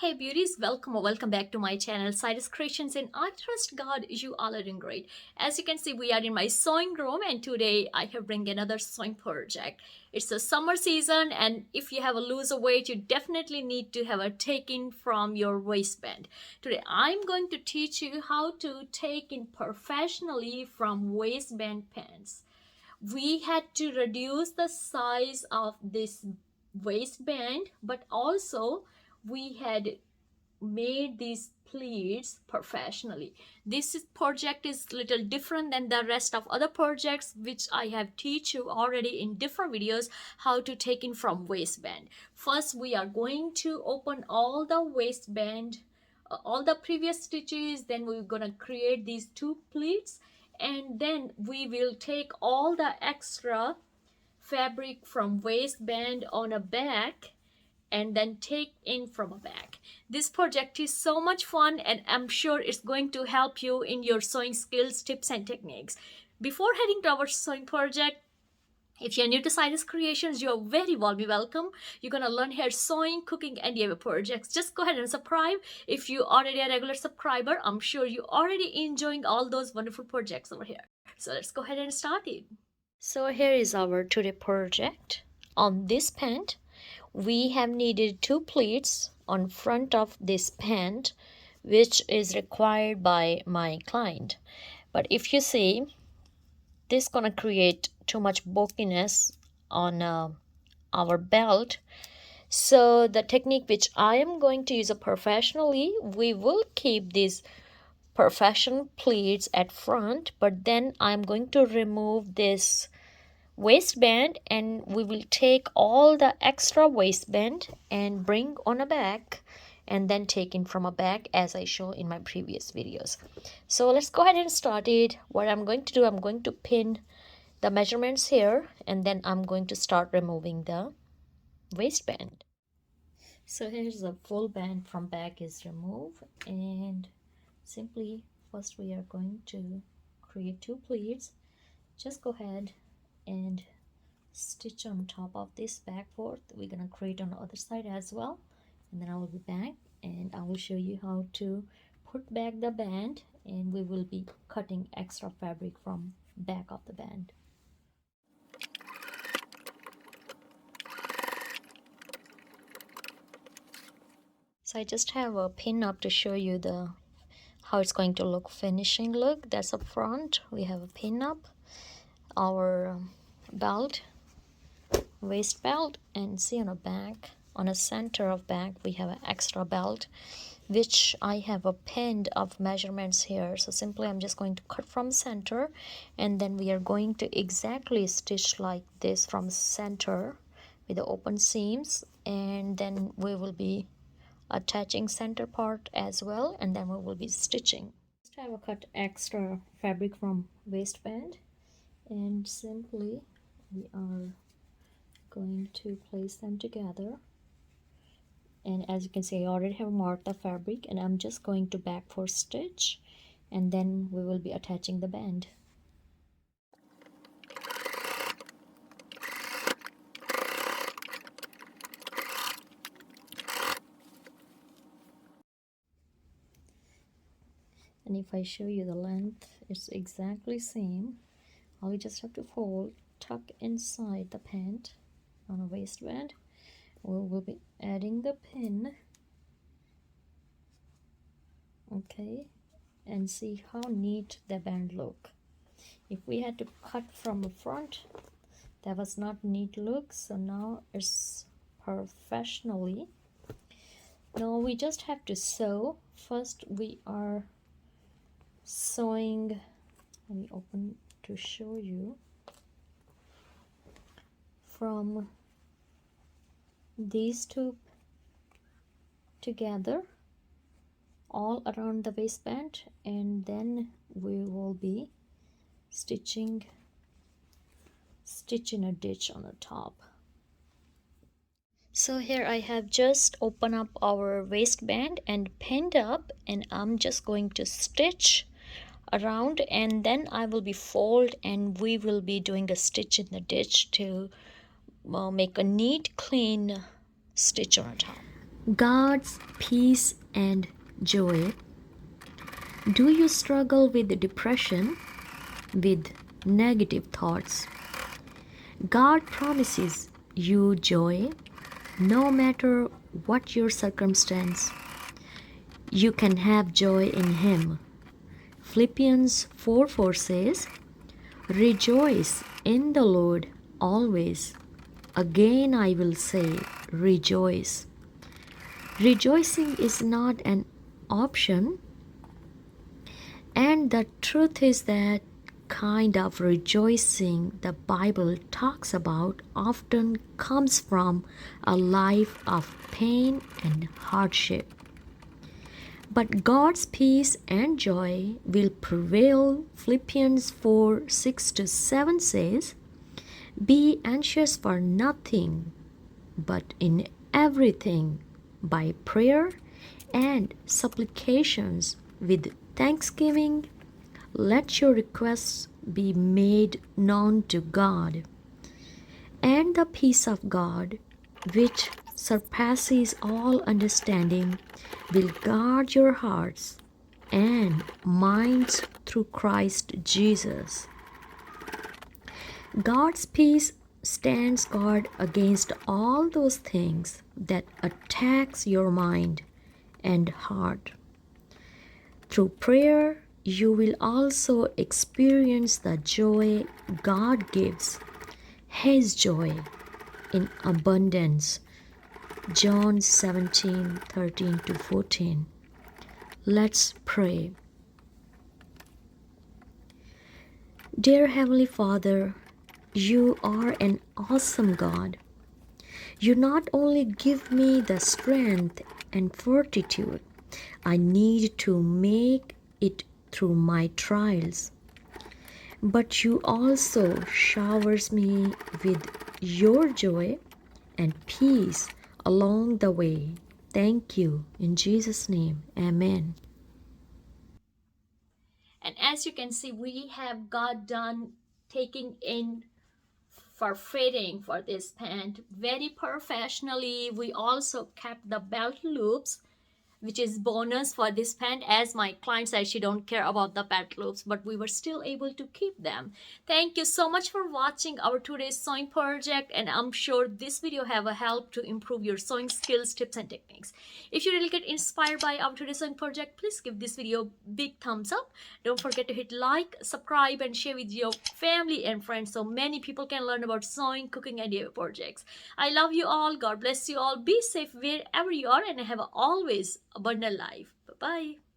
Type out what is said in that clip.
Hey beauties, welcome or welcome back to my channel Sairas Creations, and I trust God you all are doing great. As you can see, we are in my sewing room and today I have bring another sewing project. It's a summer season and if you have a loose weight, you definitely need to have a take in from your waistband. Today I'm going to teach you how to take in professionally from waistband pants. We had to reduce the size of this waistband, but also we had made these pleats professionally. Project is little different than the rest of other projects which I have teach you already in different videos how to take in from waistband. First we are going to open all the waistband, all the previous stitches, then we're gonna create these two pleats, and then we will take all the extra fabric from waistband on a back and then take in from a back. This project is so much fun and I'm sure it's going to help you in your sewing skills, tips and techniques. Before heading to our sewing project, if you're new to Sairas Creations, you're very warmly welcome. You're gonna learn here sewing, cooking, and DIY projects. Just go ahead and subscribe. If you already a regular subscriber, I'm sure you're already enjoying all those wonderful projects over here. So let's go ahead and start it. So here is our today project. On this pant, we have needed two pleats on front of this pant, which is required by my client. But if you see, this gonna create too much bulkiness on our belt. So the technique which I am going to use professionally, we will keep these professional pleats at front, but then I'm going to remove this waistband and we will take all the extra waistband and bring on a back and then take in from a back as I show in my previous videos. So let's go ahead and start it. What I'm going to do, I'm going to pin the measurements here and then I'm going to start removing the waistband. So here's the full band from back is removed, and simply first we are going to create two pleats. Just go ahead and stitch on top of this back fourth. We're gonna create on the other side as well, and then I will be back and I will show you how to put back the band, and we will be cutting extra fabric from back of the band. So I just have a pin up to show you the how it's going to look, finishing look. That's up front. We have a pin up, our belt, waist belt, and see on the back, on the center of back we have an extra belt which I have a pinned of measurements here. So simply I'm just going to cut from center and then we are going to exactly stitch like this from center with the open seams, and then we will be attaching center part as well, and then we will be stitching. Just have a cut extra fabric from waistband and simply we are going to place them together, and as you can see I already have marked the fabric and I'm just going to back for stitch and then we will be attaching the band. And if I show you the length, it's exactly same. All we just have to fold, tuck inside the pant on a waistband. We will be adding the pin, okay, and see how neat the band look. If we had to cut from the front, that was not neat look, so now it's professionally. Now we just have to sew. First we are sewing, let me open to show you, from these two together all around the waistband, and then we will be stitching a ditch on the top. So here I have just opened up our waistband and pinned up, and I'm just going to stitch around and then I will be fold and we will be doing a stitch in the ditch to make a neat clean stitch on top. God's peace and joy. Do you struggle with depression, with negative thoughts? God promises you joy no matter what your circumstance. You can have joy in Him. Philippians 4:4 says, Rejoice in the Lord always. Again I will say, rejoice. Rejoicing is not an option, and the truth is that kind of rejoicing the Bible talks about often comes from a life of pain and hardship. But God's peace and joy will prevail. Philippians 4:6-7 says, Be anxious for nothing, but in everything, by prayer and supplications with thanksgiving, let your requests be made known to God. And the peace of God, which surpasses all understanding, will guard your hearts and minds through Christ Jesus. God's peace stands guard against all those things that attacks your mind and heart. Through prayer, you will also experience the joy God gives, His joy in abundance. John 17:13-14. Let's pray. Dear Heavenly Father, you are an awesome God. You not only give me the strength and fortitude I need to make it through my trials, but you also showers me with your joy and peace along the way. Thank you. In Jesus' name, amen. And as you can see, we have got done taking in for fitting for this pant very professionally. We also kept the belt loops, which is bonus for this pant, as my client said she don't care about the belt loops, but we were still able to keep them. Thank you so much for watching our today's sewing project, and I'm sure this video have a help to improve your sewing skills, tips and techniques. If you really get inspired by our today's sewing project, please give this video big thumbs up. Don't forget to hit like, subscribe and share with your family and friends so many people can learn about sewing, cooking and DIY projects. I love you all. God bless you all. Be safe wherever you are and have always abundant life. Bye-bye.